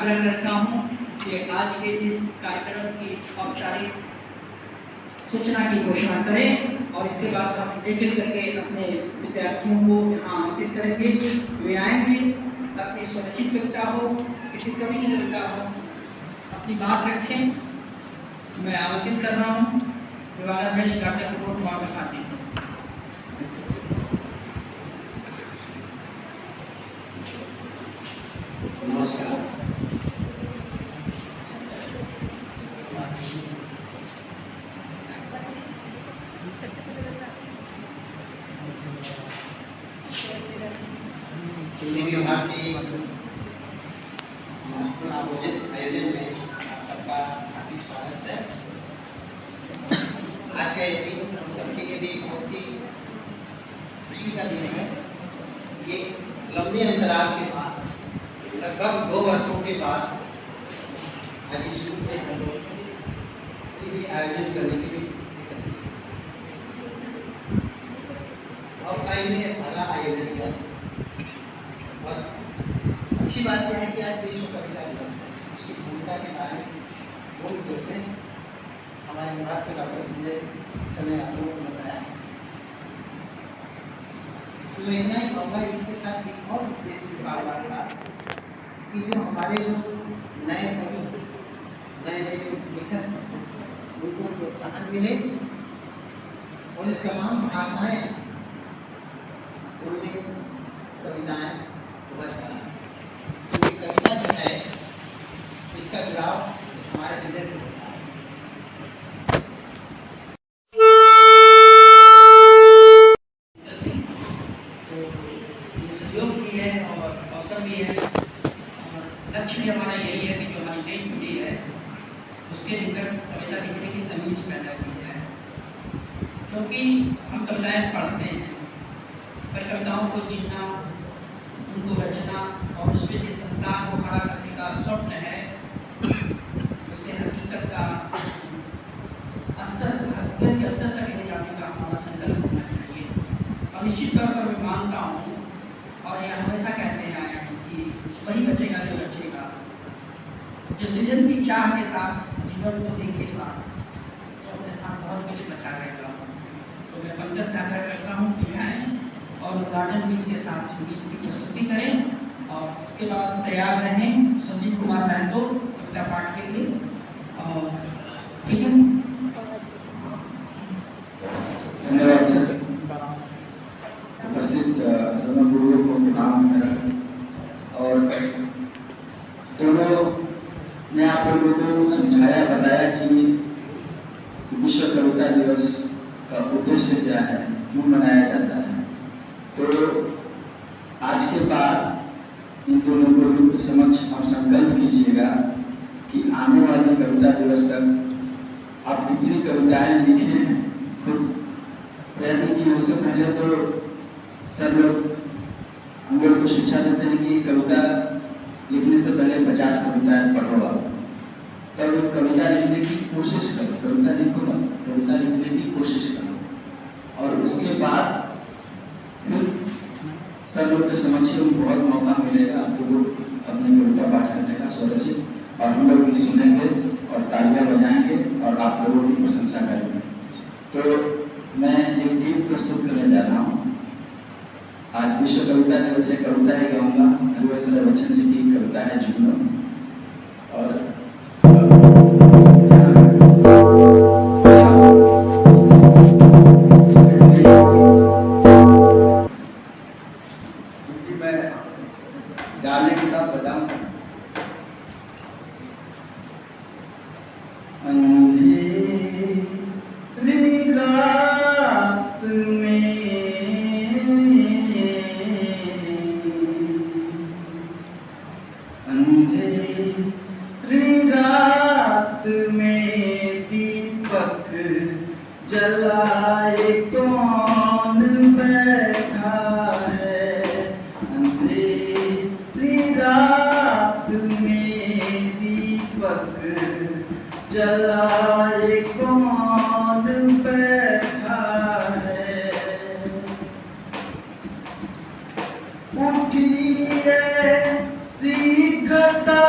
आग्रह करता हूँ कि आज के इस कार्यक्रम की औपचारिक सूचना की घोषणा करें और इसके बाद हम एक एक करके अपने विद्यार्थियों को यहाँ आमंत्रित करेंगे। वे आएंगे, अपनी स्वरचित कविता हो, किसी कवि की कविता हो, अपनी बात रखें। मैं आमंत्रित कर रहा हूँ विभागाध्यक्ष डॉक्टर प्रमोद कुमार प्रसाद जी। नमस्कार। हिंदी विभाग के इस महत्वपूर्ण आयोजन में आप सबका हार्दिक स्वागत है। आज का ये दिन हम सबके लिए भी बहुत ही खुशी का दिन है। ये लंबे अंतराल के बाद लगभग 2 वर्षों के बाद आज इस रूप में हम लोग ये भी आयोजन करने के लिए ऑफलाइन में पहला आयोजन किया। और अच्छी बात यह है कि आज विश्व कविता दिवस है। उसकी भूमिका के बारे में बोल देते हैं। हमारे विभाग के डॉक्टर संजय सर ने आप लोगों को बताया। इसमें इतना ही कहूँगा, इसके साथ एक और उद्देश्य बार था कि जो हमारे जो नए कवि, नए जो लेखक, उनको प्रोत्साहन मिले और तमाम भाषाएं उनमें कविताएं क्योंकि कविता जो है इसका जुड़ाव हमारे हृदय से होता है। तो ये सहयोग भी है और अवसर भी है और लक्ष्य भी हमारा यही है कि जो हमारी नई पीढ़ी है उसके निकट कविता लिखने की तमीज पैदा की जाए। क्योंकि हम कविताएं पढ़ते हैं पर कविताओं को जीना, उनको रचना और उसमें जिस संसार को खड़ा करने का स्वप्न है उसे हकीकत का स्तर, हकीकत के स्तर तक ले जाने का हमारा संकल्प होना चाहिए। और निश्चित तौर पर मैं मानता हूँ और यह हमेशा कहते आए हैं कि वही बचेगा जो रचेगा, जो सृजन की चाह के साथ जीवन को देखेगा तो अपने साथ बहुत कुछ बचा रहेगा। तो मैं पंकज से आग्रह करता हूँ कि मैं और उद्घाटन गीत के साथ गीत की प्रस्तुति करें और उसके बाद तैयार रहें संजीत कुमार महतो कविता पाठ के लिए। और ठीक है, धन्यवाद सर। उपस्थित दोनों गुरुओं को प्रणाम मेरा। और दोनों ने आप लोगों को समझाया, बताया कि विश्व कविता दिवस का उद्देश्य क्या है, क्यों मनाया जाता है। तो आज के बाद इन दोनों गुरुओं के समक्ष आप संकल्प कीजिएगा कि आने वाले कविता दिवस तक आप कितनी कविताएं लिखें, खुद प्रयत्न की। उससे पहले तो सब लोग हम लोग को शिक्षा देते हैं कि कविता लिखने से पहले 50 कविताएं पढ़ो आप, तब कविता लिखने की कोशिश करो। कविता लिखो ना, कविता लिखने की कोशिश करो और उसके बाद फिर सब लोग के समक्ष बहुत मौका मिलेगा आप लोगों को अपनी कविता पाठ करने का स्वरचित, और हम लोग भी सुनेंगे और तालियां बजाएंगे और आप लोगों की प्रशंसा करेंगे। तो मैं एक गीत प्रस्तुत करने जा रहा हूँ। आज विश्व कविता दिवस है। कविता ही गाऊंगा। हरिवंश बच्चन जी की कविता है जुगनू। और गाने के साथ बजाऊं। अंधेरी रात में दीपक जलाए कौन बैठा है। अंधेरी रात में दीपक जलाए कौन बैठा है। उठिए सी घटा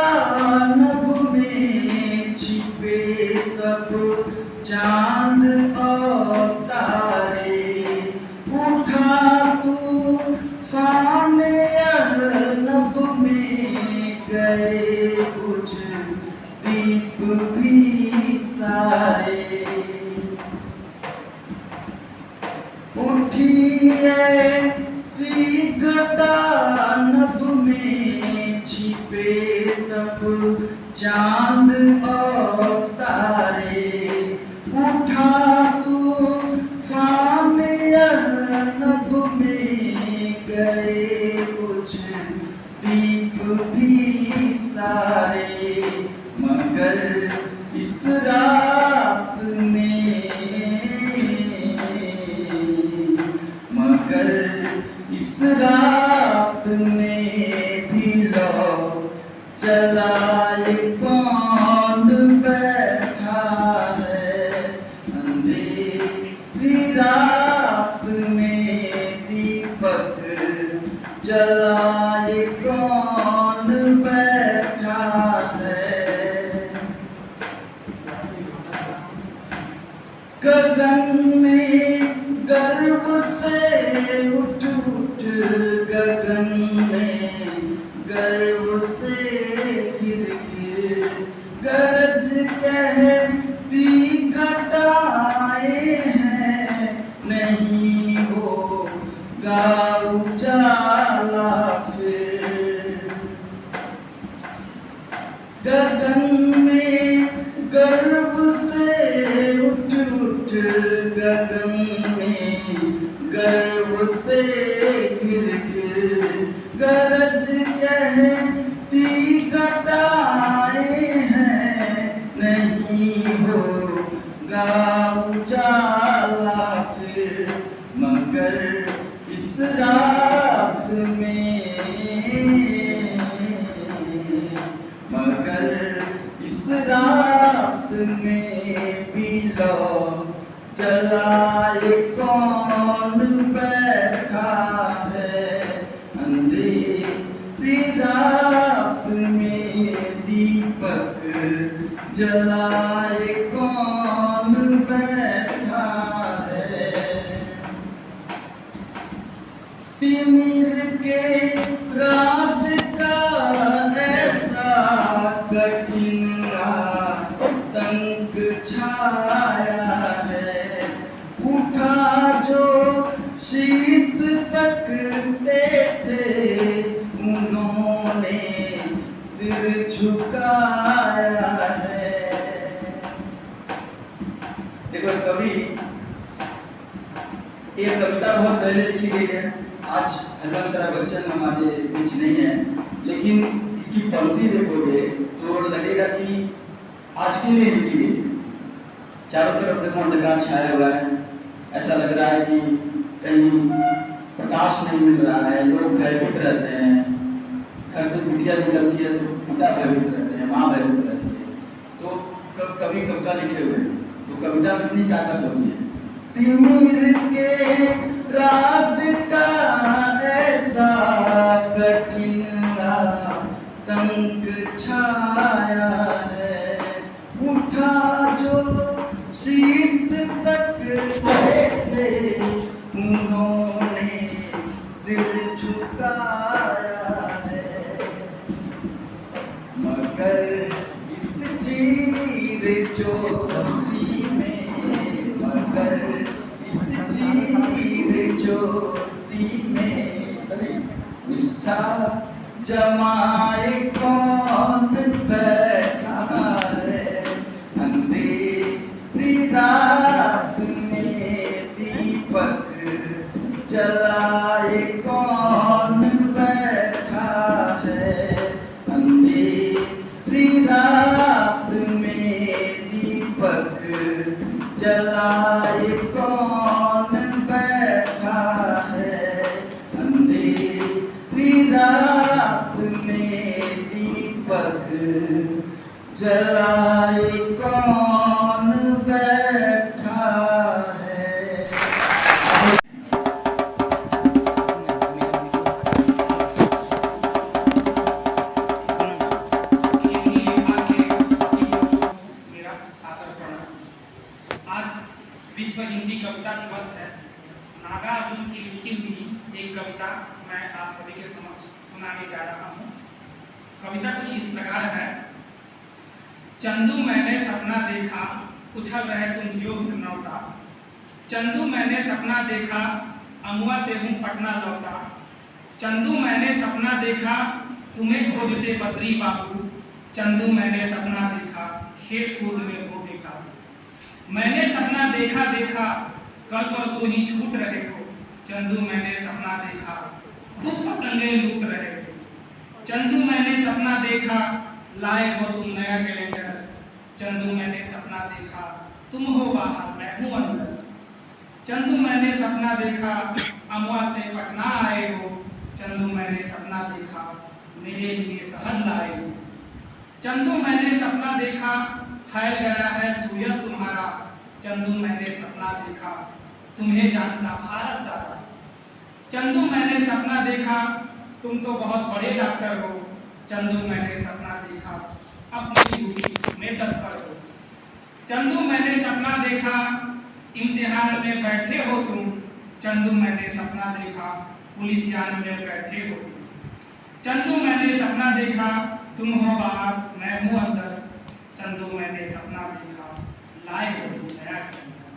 शरीफ भी सारे, मगर इस रात में, मगर इस रात में भी लो जलाए कौन बैठा है। अंधेरी रात में दीपक जलाए कौन बैठा है। गगन में गर्व से उठ उठ, गगन में गर्व से गिर गिर, गरज कहती घटाए हैं, नहीं होगा उजाला फिर। गगन में गर्व से उठ उठ, गगन में गर्व से गिर गिर, गरज कहती घटाए हैं, नहीं होगा उजाला फिर। मगर इस रात में, मगर इस रात में भी लो जलाए कौन बैठा है। अंधेरी रात में दीपक जलाए कौन बैठा है। तिमिर के राज का ऐसा कठिन आतंक छाया है, उठा जो शीश सकते थे, उन्होंने सिर झुकाया है। देखो कवि, ये कविता बहुत पहले लिखी गई है, आज हरिवंश राय बच्चन हमारे बीच नहीं है, लेकिन इसकी पंक्ति देखोगे तो लगेगा कि आज के लिए लिखी गई है। चारों तरफ देखो अंधकार छाया हुआ है, ऐसा लग रहा है कि कहीं प्रकाश नहीं मिल रहा है, लोग भयभीत रहते हैं। घर से बिटिया निकलती है तो पिता भयभीत रहते हैं, माँ भयभीत रहती है। तो कवि कविता लिखे हुए हैं, तो कविता में इतनी ताकत होती है। तिमिर के राज का ऐसा कठिन आतंक छाया है, उठा जो शीश सकते थे, उन्होंने सिर झुकाया है। मगर इस चीर ज्योति में, मगर इस चीर ज्योति में निष्ठा जमाए कौन बैठा है। अंधेरी रात में दीपक जलाए कौन बैठा है। अंधेरी रात में दीपक जलाए कौन बैठा है। अंधेरी रात में दीपक जलाए कौन बैठा है। विश्व हिंदी कविता दिवस है। नागा अर्जुन की लिखी हुई एक कविता मैं आप सभी के समक्ष सुनाने जा रहा हूँ। कविता कुछ इस प्रकार है। चंदू मैंने सपना देखा, उछल रहे तुम जो हिरनौता। चंदू मैंने सपना देखा, अमुआ से हूँ पटना लौटा। चंदू मैंने सपना देखा, तुम्हें खोजते बद्री बाबू। चंदू मैंने सपना देखा, खेल कूद में हो बेकाबू। मैंने सपना देखा देखा, कल परसों ही छूट रहे हो। चंदू मैंने सपना देखा, खूब पतंगे लूट रहे हो। चंदू मैंने सपना देखा लाए हो तुम नया कैलेंडर। चंदू मैंने सपना देखा तुम हो बाहर मैं हूँ अंदर। चंदू मैंने सपना देखा अमवा से पटना आए हो। चंदू मैंने सपना देखा मेरे लिए शहद लाए हो। चंदू मैंने सपना देखा फैल गया है सूरज तुम्हारा। चंदू मैंने सपना देखा तुम्हें जानता भारत सारा। चंदू मैंने सपना देखा तुम तो बहुत बड़े डॉक्टर हो। चंदू मैंने सपना देखा अपनी ड्यूटी में तत्पर हो। चंदू मैंने सपना देखा इम्तिहान में बैठे हो तुम। चंदू मैंने सपना देखा पुलिस यान में बैठे हो तुम। चंदू मैंने सपना देखा तुम हो बाहर मैं हूँ अंदर। चंदू मैंने सपना देखा लाए हो तुम नया कैलेंडर।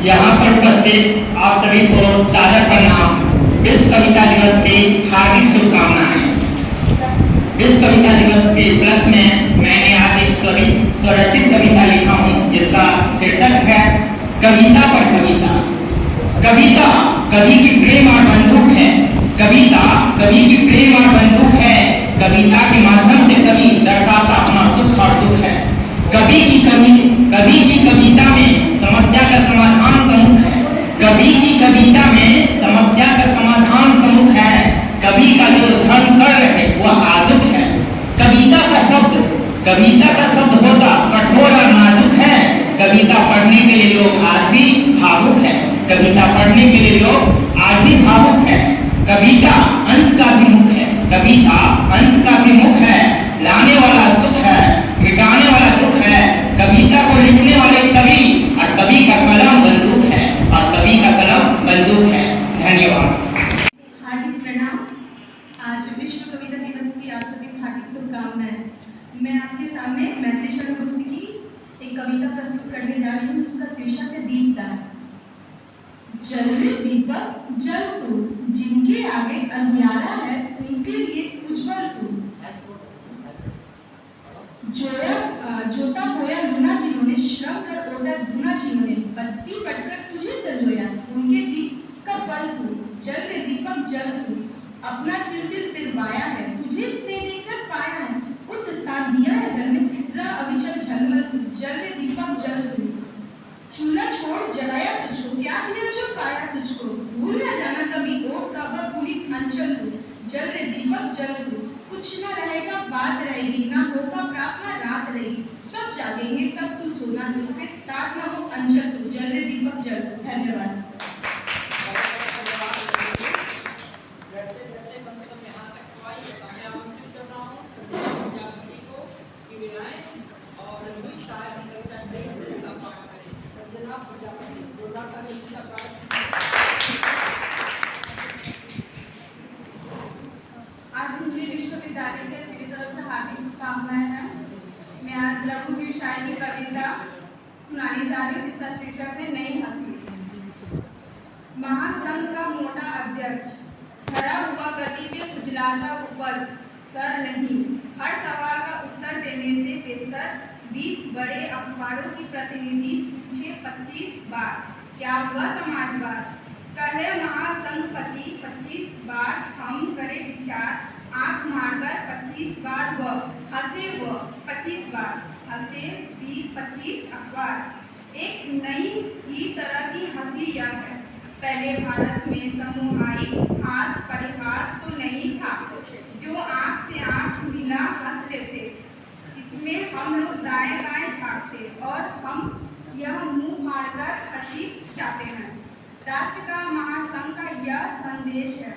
यहाँ पर उपस्थित आप सभी को सादर प्रणाम। विश्व कविता दिवस की हार्दिक शुभकामनाएं। विश्व कविता दिवस के उपलक्ष्य में मैंने आज एक स्वरचित कविता लिखा हूँ जिसका शीर्षक है कविता पर कविता। कविता कवि की प्रेम और बंदूक है। कविता कवि की प्रेम और बंदूक है। कविता के माध्यम से कवि दर्शाता अपना सुख और दुख है। कवि की कविता में समस्या का समाधान सम्मुख है। कवि की कविता में समस्या का समाधान सम्मुख है। कवि का जो धर्म कर है वह आजुक है। कविता का शब्द होता कठोर और नाजुक है। कविता पढ़ने के लिए लोग आज भी भावुक है। कविता पढ़ने के लिए लोग आज भी भावुक है। कविता अंत का भी मुख है। कविता अंत का भी मुख है। लाने वाला सुख है मिटाने वाला दुख है। कविता को लिखने वाले कवि और कवि का कलम बंदूक है और कवि का कलम बंदूक है। धन्यवाद। हार्दिक प्रणाम। आज विश्व कविता दिवस की आप सभी को हार्दिक शुभकामनाएं। मैं आपके सामने मैथिली शरण गुप्त की एक कविता प्रस्तुत करने जा रही हूँ जिसका शीर्षक है दीपदान। जल में दीपक जल तू, जिनके आगे अंधियारा है उनके लिए उज्जवल तू। जोता बोया लुना जिन्होंने, श्रम कर ओटा धुना जिन्होंने, बत्ती बटकर तुझे संजोया, उनके दीप का बल तू। जल में दीपक जल तू, अपना दिल पिलवाया है, तुझे स्नेह देकर पाया है, उच्च स्थान दिया है घर में, रह अविचल झलमल तू। जल में दीपक जल तू, चूल्हा छोड़ जलाया तुझको, क्या दिया जो पाया तुझको, भूल न जाना कभी ओट का भूली अंचल तू। जल में दीपक जल तू, कुछ न रहेगा बात रहेगी, ना होगा प्रार्थना रात रहेगी, सब जागेंगे तब तू सोना सुख से, ताक न हो अंचल तू। जल में दीपक जल तू। धन्यवाद। आज हिंदी विश्वविद्यालय के मेरी तरफ से हार्दिक शुभकामनाएं हैं। मैं आज रघुवीर शायर की कविता सुनाने जा रही हूँ जिसका शीर्षक है नई हंसी। महासंघ का मोटा अध्यक्ष खड़ा हुआ गति पे उजलाता उपज, सर नहीं, हर सवाल का उत्तर देने से बेहतर 20 बड़े अखबारों की प्रतिनिधि पूछे 25 बार क्या हुआ समाजवाद। कहे महासंघपति 25 बार हम करे विचार, आंख मारकर 25 बार वह हंसे, वह 25 बार हंसे भी 25 अखबार। एक नई ही तरह की हंसी यह है, पहले भारत में समूहाई हास परिहास तो नहीं था, जो आंख से आंख मिला हंस लेते, इसमें हम लोग दाएं बाएं झांकते और हम यह मुंह फाड़कर हंसी जाते हैं। राष्ट्र का महासंघ का यह संदेश है,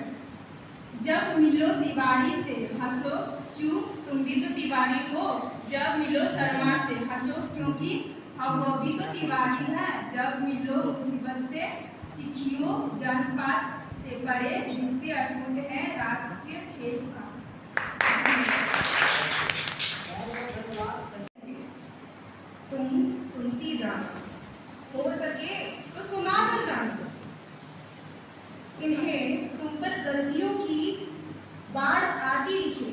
जब मिलो तिवारी से हंसो, क्यों तुम भी तो तिवारी हो। जब मिलो शर्मा से हंसो, क्योंकि अब वो भी तो तिवारी है। जब मिलो मुसीबत से सीखियो, जनपात से बड़े रिश्ते अटूट हैं राष्ट्रीय क्षेत्र का। तुम सुनती जानो, हो सके तो सुनाकर जानो, इन्हें तुम पर गलतियों की बाढ़ आती दिखे,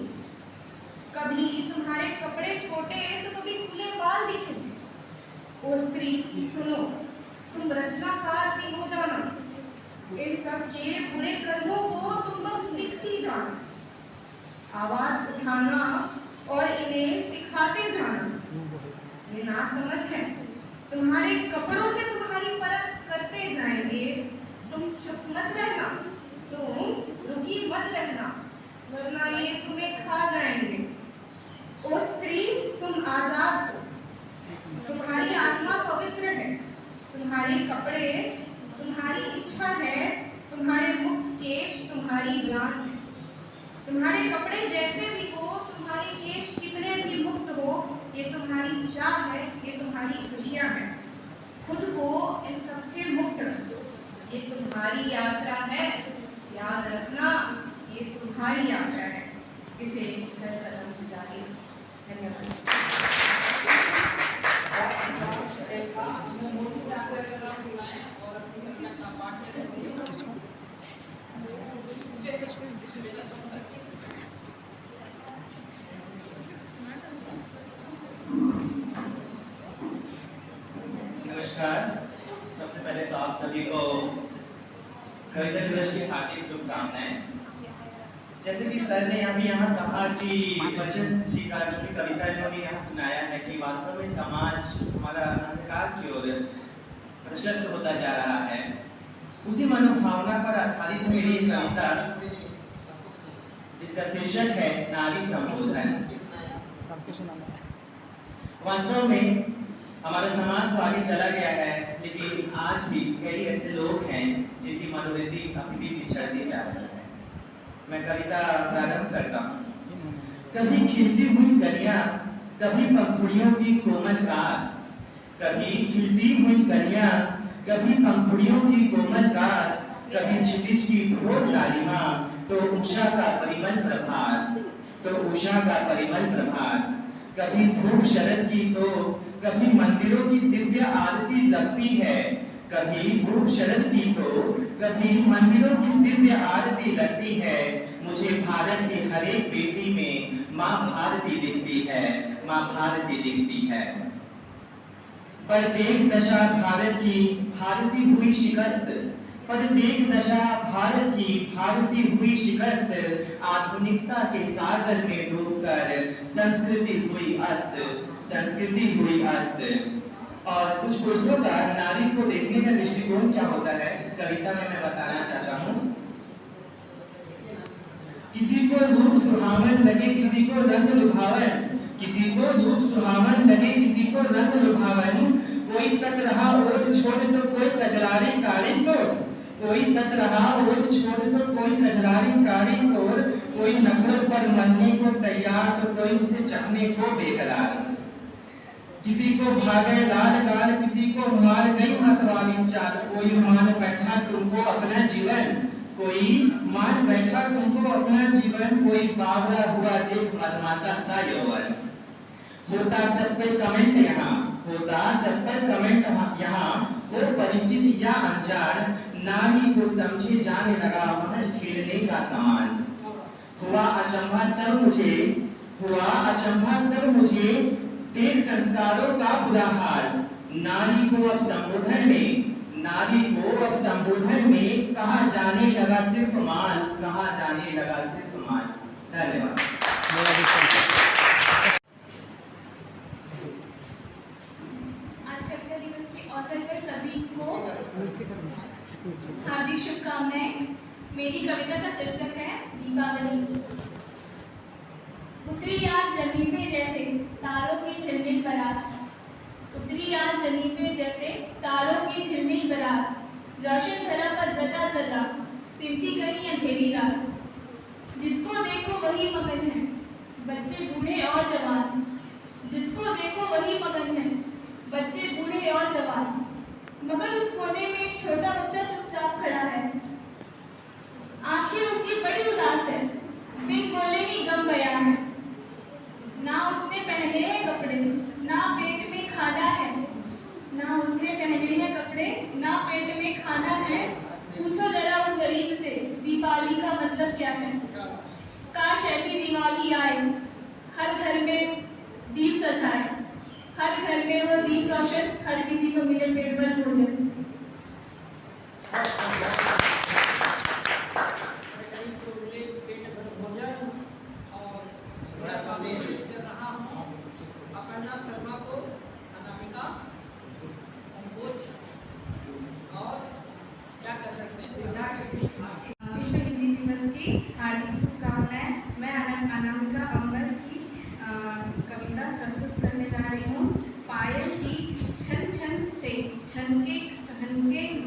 कभी तुम्हारे कपड़े छोटे तो कभी खुले बाल दिखे। ओ स्त्री सुनो, तुम रचनाकार सी हो जाना, इन सब के बुरे कर्मों को तुम बस लिखती जाना, आवाज उठाना और इन्हें सिखाते जाना। ये ना समझ है, तुम्हारे कपड़ों से तुम्हारी परख करते जाएंगे। तुम चुप मत रहना, तुम रुकी मत रहना, वरना ये तुम्हें खा जाएंगे। ओ स्त्री, तुम आजाद हो, तुम्हारी आत्मा पवित्र है, तुम्हारे कपड़े तुम्हारी इच्छा है, तुम्हारे मुक्त केश तुम्हारी जान है। तुम्हारे कपड़े जैसे भी हो, तुम्हारे केश कितने भी मुक्त हो, ये तुम्हारी चाह है, ये तुम्हारी खुशियां हैं। खुद को इन सबसे मुक्त रखो, ये तुम्हारी यात्रा है। याद रखना, ये तुम्हारी यात्रा है, इसे हर कदम जारी। नमस्कार। सबसे पहले तो आप सभी को कविता दिवस की हार्दिक शुभकामनाएं। जैसे कि सर ने अभी यहाँ कहा कि बच्चन जी का जो कि कविता इन्होंने यहाँ सुनाया है कि वास्तव में समाज हमारा अंधकार की ओर प्रशस्त होता जा रहा है, उसी मनोभावना पर आधारित मेरी एक कविता जिसका शीर्षक है नारी संबोधन। वास्तव में हमारा समाज तो आगे चला गया है, लेकिन आज भी कई ऐसे लोग हैं जिनकी मनोवृत्ति अभी भी पिछड़ती जा रही है। मैं कविता प्रारंभ करता हूँ। कभी खिलती हुई कलियां, कभी पंखुड़ियों की कोमल कार, कभी खिलती हुई कलियां, कभी पंखुड़ियों की कोमल कार, कभी क्षितिज की घोर लालिमा, तो उषा का परिमल प्रभात, तो उषा का परिमल प्रभात। कभी धूप शरद की तो कभी मंदिरों की दिव्य आरती लगती है, कभी धूप शरद की तो कभी मंदिरों की दिव्य आरती लगती है। मुझे भारत की हर एक बेटी में माँ भारती दिखती है, माँ भारती दिखती है। पर देख दशा भारत की भारती हुई शिकस्त, पर देख दशा भारत की भारती हुई शिकस्त, आधुनिकता के सागर में डूबकर संस्कृति हुई अस्त, संस्कृति हुई अस्त। और कुछ पुरुषों का नारी को देखने का दृष्टिकोण क्या होता है, इस कविता में मैं बताना चाहता हूँ। किसी को रूप सुहावन लगे, किसी को रंग लुभावन, किसी को रूप सुहावन लगे, किसी को रंग लुभावन। कोई तक रहा ओढ़ छोड़ तो कोई कजरारी काली कोर, कोई तक रहा ओढ़ छोड़ तो कोई कजरारी काली कोर। कोई नखरों पर मरने को तैयार तो कोई उसे चखने को बेकरार। किसी को भागे लाल गाल, किसी को मार गई मतवाली चाल। कोई मान बैठा तुमको अपना जीवन, कोई मान बैठा तुमको अपना जीवन। कोई बावरा हुआ देख मरमाता सा यौवन। होता सब पे कमेंट यहाँ, होता सब पर कमेंट यहाँ। हो परिचित या अनजान, नारी को समझे जाने लगा महज खेलने का सामान। हुआ अचंभा तब मुझे, हुआ अचंभा तब मुझे, देख संस्कारों का बुरा हाल। नारी को अब संबोधन में, नारी को अब संबोधन में कहा जाने लगा सिर्फ माल, कहा जाने लगा सिर्फ माल। धन्यवाद। आज कविता दिवस के अवसर पर सभी को हार्दिक शुभकामनाएं। मेरी कविता का शीर्षक है दीपावली। उतरी आज जमीन पे जैसे तारों की झिलमिल बारात, उतरी आज जमीन पे जैसे तारों की झिलमिल बारात। रोशन धरा पर जता जता सिमटी गई अंधेरी रात। जिसको देखो वही मगन है, बच्चे बूढ़े और जवान। जिसको देखो वही मगन है, बच्चे बूढ़े और जवान। मगर उस कोने में एक छोटा बच्चा चुपचाप खड़ा है। आंखें उसकी बड़ी उदास है, बिन बोले ही गम बयां है। ना उसने पहने हैं कपड़े, ना पेट में खाना है। ना उसने पहने हैं कपड़े, ना पेट में खाना है। पूछो जरा उस गरीब से, दीपावली का मतलब क्या है। काश ऐसी दिवाली आए, हर घर में दीप सजाए, हर घर में वो दीप रोशन, हर किसी को मिले पेट भर भोजन।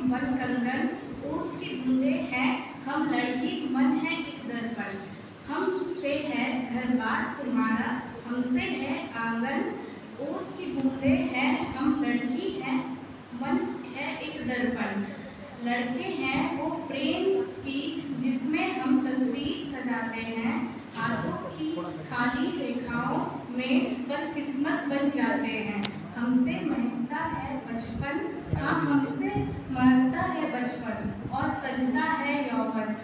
वन कंगन, ओस की बूंदे हैं हम लड़की, मन है एक दर्पण। हमसे है घर बार तुम्हारा, हमसे है आंगन, ओस की बूंदे हैं हम लड़की हैं, मन है एक दर्पण। लड़के हैं वो प्रेम की जिसमें हम तस्वीर सजाते हैं, हाथों की खाली रेखाओं में पर किस्मत बन जाते हैं। हमसे महकता है बचपन, हाँ हमसे महकता है बचपन और सजता है यौवन।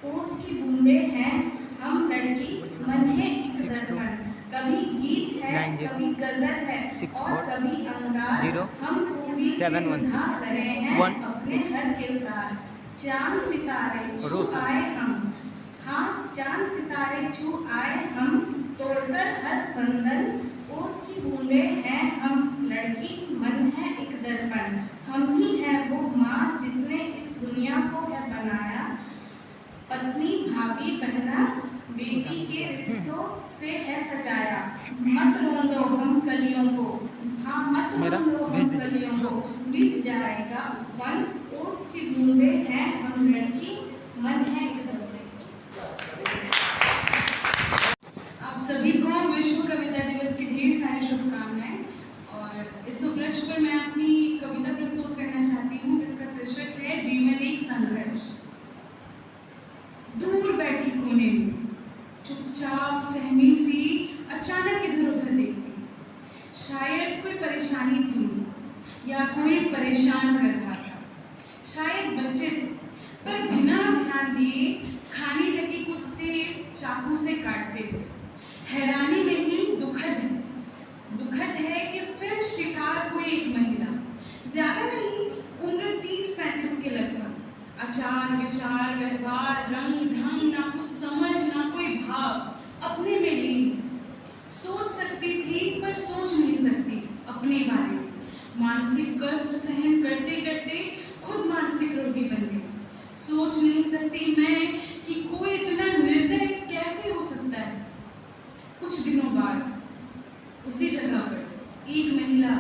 ओस की बूंदे हैं हम लड़की, मन है एक दर्पण। कभी गीत है कभी गजल है और कभी अंगार, हम खूबी से निभा रहे हैं अपने हर किरदार। चांद सितारे छू आए हम, हाँ चांद सितारे छू आए हम, तोड़कर हर बंधन। ओस की बूंदे हैं हम लड़की, मन है एक दर्पण। हम ही है वो माँ जिसने इस दुनिया को है बनाया, पत्नी भाभी बहना बेटी के रिश्तों से है सजाया। मत रोंदो हम कलियों को, हाँ मत रोंदो हम कलियों को, मिट जाएगा वन। ओस की बूंदे हैं हम लड़की, मन है एक दर्पण। आप सभी को विश्व कविता दिवस की ढेर सारी शुभकामनाएं। और इस उपलक्ष्य पर मैं अपनी कविता प्रस्तुत करना चाहती हूँ जिसका शीर्षक है जीवन एक संघर्ष। दूर बैठी कोने में चुपचाप सहमी सी अचानक इधर उधर देखती, शायद कोई परेशानी थी या कोई परेशान कर रहा था, शायद बच्चे थे पर बिना ध्यान दिए खाने लगी कुछ सेब चाकू से काटते हुए। हैरानी नहीं दुखद है कि फिर शिकार हुई एक महिला, ज्यादा नहीं उम्र 30-35 के लगभग। आचार विचार व्यवहार रंग ढंग ना कुछ समझ ना कोई भाव, अपने में लीन। सोच सकती थी पर सोच नहीं सकती अपने बारे में। मानसिक कष्ट सहन करते करते खुद मानसिक रोगी बन गई। सोच नहीं सकती मैं कि कोई इतना निर्दय कैसे हो सकता है। कुछ दिनों बाद उसी जगह पर एक महिला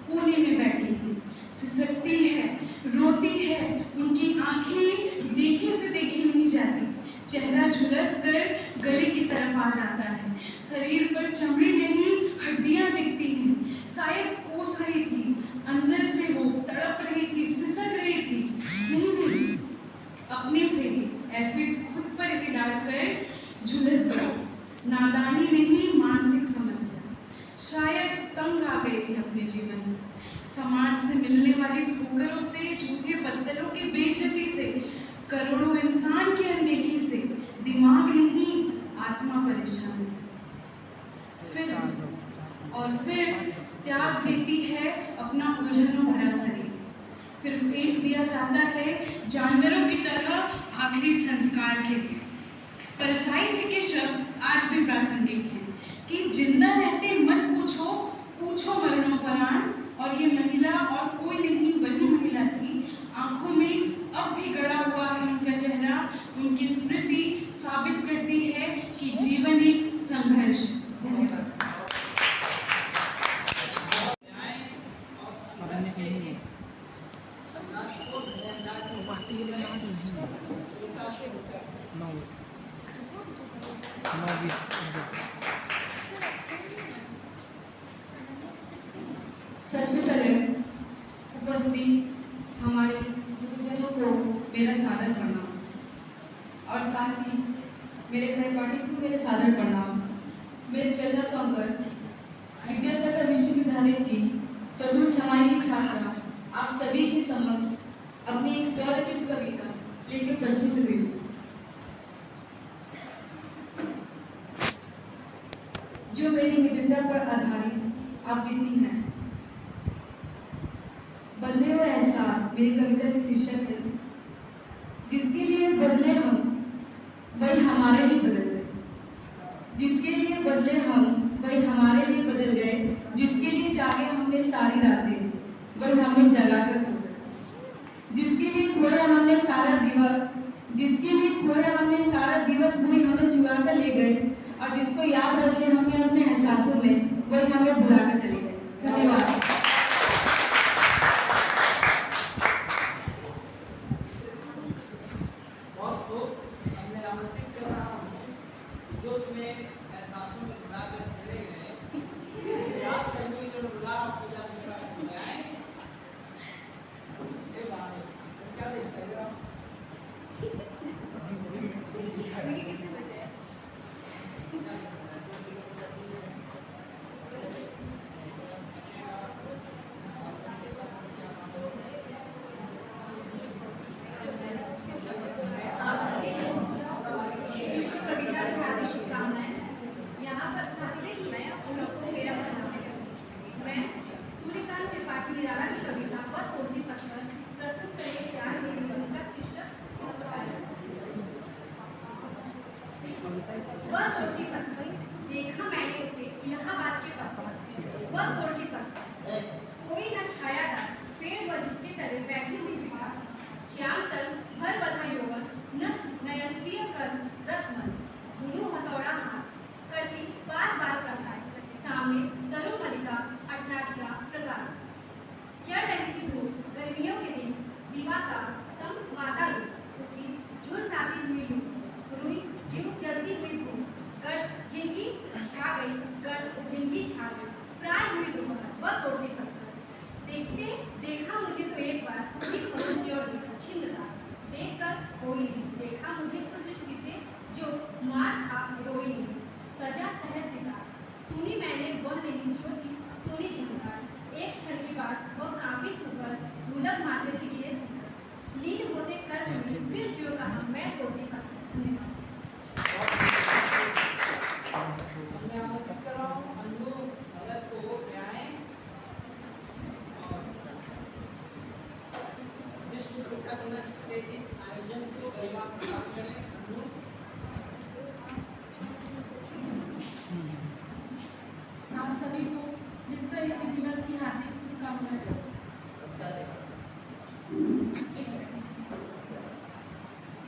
कोने में बैठी है, सिसकती है, रोती है, उनकी आंखें देखे से देखी नहीं जाती, चेहरा झुलस कर गले की तरफ आ जाता है, शरीर पर चमड़ी नहीं हड्डियां दिखती हैं, शायद कोस रही थी, अंदर से वो तड़प रही थी, सिसक रही थी। नहीं अपने से ही ऐसे खुद पर ही डालकर झुलस गई। नादानी नहीं मानसिक समस्या, शायद तंग आ गई थी अपने जीवन से, समाज से मिलने वाली ठोकरों से, झूठे बदलों की बेइज्जती से, करोड़ों इंसान की अनदेखी से दिमाग नहीं आत्मा परेशान थी। फिर त्याग देती है अपना उलझनों भरा शरीर, फिर फेंक दिया जाता है जानवरों की तरह आखिरी संस्कार के लिए। परसाई जी के शब्द आज भी प्रासंगिक हैं कि जिंदा रहते मत पूछो मरणोपरांत। और ये महिला और कोई नहीं वही महिला थी, आंखों में अब भी गड़ा हुआ है उनका चेहरा, उनकी स्मृति साबित करती है कि जीवन एक संघर्ष। धन्यवाद। सबसे पहले उपस्थित हमारे गुरुजनों को मेरा सादर प्रणाम और साथ ही मेरे सहपाठी को मेरे सादर प्रणाम। मैं श्वेता सोनकर विद्यासागर विश्वविद्यालय की चतुर्थ छमाही की छात्रा आप सभी के समक्ष अपनी एक स्वरचित कविता लेकर प्रस्तुत हुई। जो मेरी निविदा पर आधारित आवृत्ति है। बदले हुए एहसास मेरी कविता की शीर्षक है। जिसके लिए बदले हम वही हमारे लिए बदल गए, जिसके लिए बदले हम वही हमारे लिए बदल गए, जिसके लिए जागे हमने सारी रातें वही हमें जगा कर सो गए, जिसके लिए खोया हमने सारा दिवस, जिसके लिए खोया हमने सारा दिवस वही हमें चुरा कर ले गए, और जिसको याद रखे हमें अपने एहसासों में वही हमें भुला कर चले गए। धन्यवाद। में एहसासों में बुला कर चले गए, रात करने जो बुला पूजा आए, क्या देखता है जरा? आप सभी को विश्व कविता की हार्दिक शुभकामनाएं। यहाँ पर उपस्थित मैं उन लोगों को मेरा प्रणाम। मैं सूर्यकांत त्रिपाठी निराला की कविता व तोड़ती पत्थर प्रस्तुत करने जा रही हूँ। इसका शीर्षक वह तोड़ती पत्थर, देखा मैंने उसे इलाहाबाद के पत्थर। वह तोड़ती पत्थर, कोई न छायादार पेड़ व जिसके तले बैठी हुई सिपाह, श्याम तल भर बधा यौवन, न नयन प्रिय कर रत्मन, गुरु हथौड़ा हाथ करती बार बार प्रहार, सामने तरु मलिका अट्टाटिका प्रकार। चढ़ रही थी धूप गर्मियों के दिन, दीवा का तम माता रूप उठी झुलसाती हुई लू, रुई जीव जलती हुई भूख, गढ़ जिनकी छा गई, गढ़ जिनकी छा गई, प्राय हुई दोपहर। वह तोड़ती पत्थर, देखते देखा मुझे तो एक बार उसी खबर की ओर छिंदता, देखकर कोई नहीं, देखा मुझे उस दृष्टि से जो मार खा रोई नहीं। सजा सहज सितार, सुनी मैंने वह नहीं जो थी सोनी झंकार, एक क्षण की बात वह काफी सुपर भूलक मारते थे गिरे सिकर, लीन होते कर फिर जो कहा मैं तोड़ती पत्थर। धन्यवाद। मैं आपको कर रहा हूँ अन्नू भगत को न्याय और विश्व कविता दिवस के इस आयोजन को गरिमा प्रदान करें। अन्नू आप सभी को विश्व हिंदी दिवस की हार्दिक शुभकामनाएं।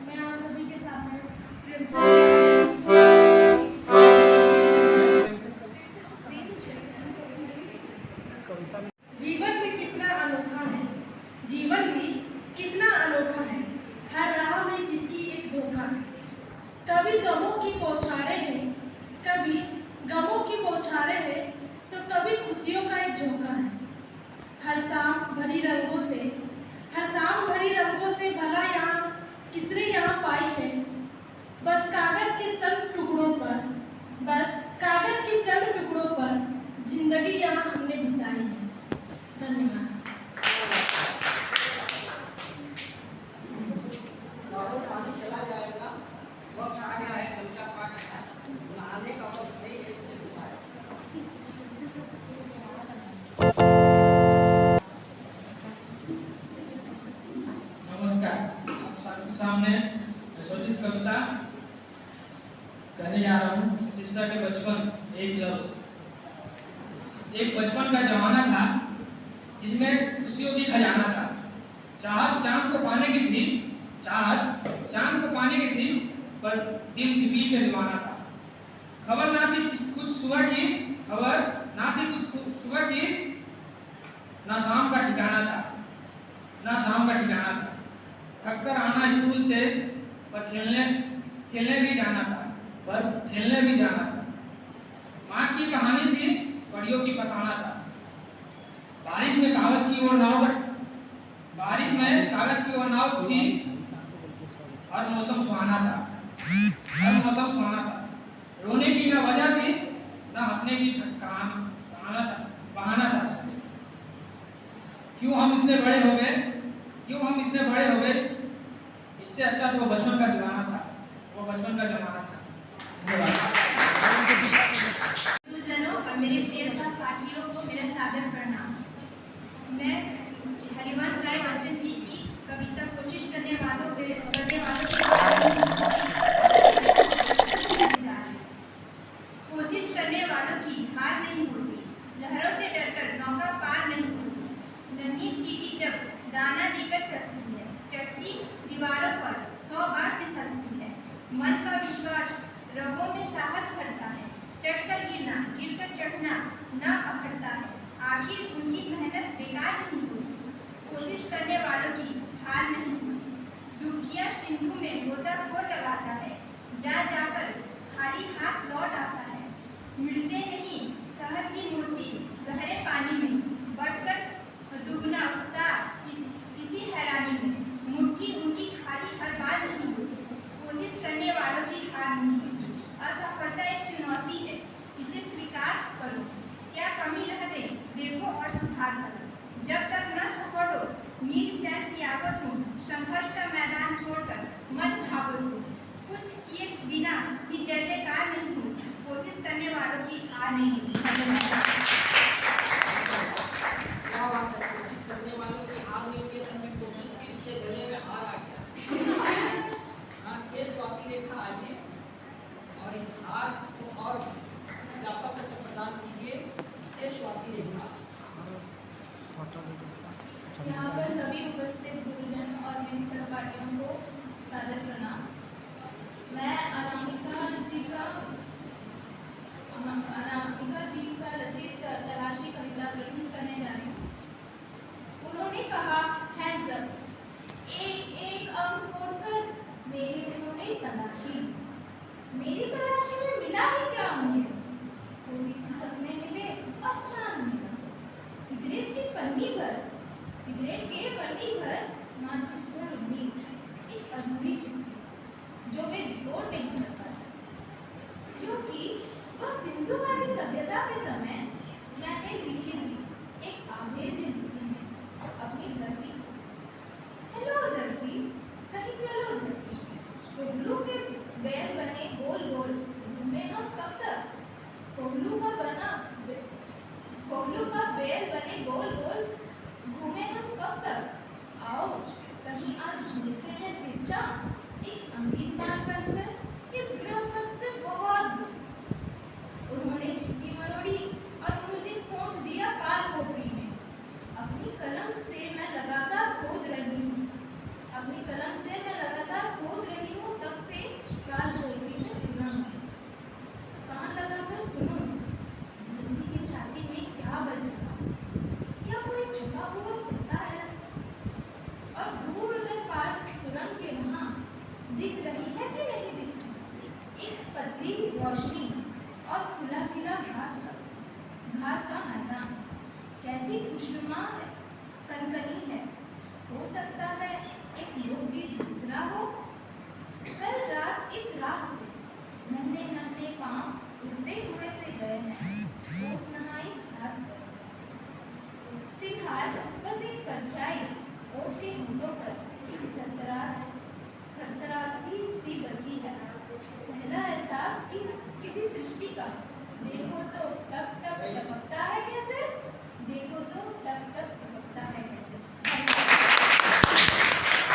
मैं आप सभी के सामने जीवन भी कितना अनोखा है, जीवन भी कितना अनोखा है, हर राह में जिसकी एक झोंका है। कभी गमों की बौछारें हैं, कभी गमों की बौछारें हैं, तो कभी खुशियों का एक झोंका है। हर शाम भरी रंगों से, हर शाम भरी रंगों से भला यहाँ किसने यहाँ पाई है। बस कागज के चंद टुकड़ों पर, बस कागज के चंद टुकड़ों पर जिंदगी यहाँ हमने बिताई है। धन्यवाद। और पानी चला जाएगा, वक्त आ गया है कविता पाठ का, नहाने का वक्त नहीं है, इसलिए हुआ है। नमस्कार। आप सबके सामने स्वरचित कविता कहने जा रहा हूँ। शीर्षक है बचपन एक लफ्ज। एक बचपन का जमाना था जिसमें खुशियों की खजाना था। चाहत चांद को पाने की थी, चाहत चांद को पाने की थी, पर दिल बिजली पे दीवाना था। खबर ना थी कुछ सुबह की, खबर ना थी कुछ सुबह की, ना शाम का ठिकाना था, ना शाम का ठिकाना था। थककर आना स्कूल से, पर खेलने भी जाना था, पर खेलने भी जाना था। माँ की कहानी थी, परियों की फसाना था। बारिश में कागज की वो नाव थी, हर मौसम सुहाना था, हर मौसम सुहाना था। रोने की ना वजह थी, ना हंसने की बहाना था। क्यों हम इतने बड़े हो गए, क्यों हम इतने बड़े हो गए। इससे अच्छा तो वो बचपन का दीवाना था, वो बचपन का जमाना था। धन्यवाद। गुरुजनों और मेरे प्रिय सहपाठियों को मेरा सादर प्रणाम। मैं हरिवंश राय बच्चन जी की कविता कोशिश करने वालों के कोशिश करने वालों की हार नहीं होती, लहरों से डरकर नौका पार नहीं होती। नन्ही चींटी जब दाना लेकर चलती है, चढ़ती दीवारों पर 100 बार फिसलती है। मन का विश्वास रगों में साहस भरता है, चढ़कर गिरना, गिरकर चढ़ना न अखरता है। आखिर उनकी मेहनत बेकार नहीं होती, कोशिश करने वालों की हार नहीं होती। डुबकिया सिंधु में गोताखोर लगाता है, जा जाकर खाली हाथ लौट हार नहीं दी। क्या बात है, कोशिश करने वालों की हार नहीं होती है, तुमने कोशिश की इसलिए गले में हार आ गया। हाँ, ये स्वाति रेखा आइए और इस हार को और व्यापक करके प्रदान कीजिए। ये स्वाति रेखा। यहाँ पर सभी उपस्थित गुरुजन और मेरी सहपाठियों को सादर प्रणाम। मैं अनामिका जी का रचित तलाशी कविता प्रस्तुत करने जा रही हूँ। उन्होंने कहा हैंड्स अप, एक एक अंक फोड़कर मेरी उन्होंने तलाशी। मेरी तलाशी में मिला ही क्या उन्हें? थोड़ी सी सपने मिले और चांद मिला। सिगरेट की पन्नी भर, सिगरेट के पन्नी भर, माचिस भर उम्मीद, एक अधूरी चिट्ठी जो मैं डिकोड नहीं कर पाया, क्योंकि वह सिंधु घाटी सभ्यता के समय मैंने लिखी थी एक आवेदन लिपि में अपनी धरती को। हेलो धरती, कहीं चलो धरती, कोहलू के बैल बने गोल गोल, घूमे हम कब तक? कोहलू का बैल बने गोल गोल, घूमे हम कब तक? आओ कहीं आज घूमते हैं तिरछा, एक अमीर बार बनकर इस ग्रह पथ से बहुत दूर। उन्होंने चिट्ठी मरोड़ी और मुझे पहुंच दिया काल कोठरी में। अपनी कलम से मैं लगातार खोद रही हूँ, अपनी कलम से मैं लगातार खोद रही हूँ, तब से काल कोठरी में सुना। कान लगाकर सुनो, धरती की छाती में क्या बज रहा, या कोई छुपा हुआ सुनता है? और दूर उधर पार सुरंग के वहां दिख रही है कि नहीं दिख रही एक पतली रोशनी और खुला खिला घास का मैदान। कैसी खुशनुमा है, कनकनी है। हो सकता है एक लोकगीत दूसरा हो। कल रात इस राह से नन्हे नन्हे पांव उड़ते हुए से गए हैं, ओस नहाई घास पर। फिलहाल बस एक परछाई ओस के होठों पर थरथराती सी बची है। पहला एहसास कि किसी सृष्टि का, देखो तो टप टप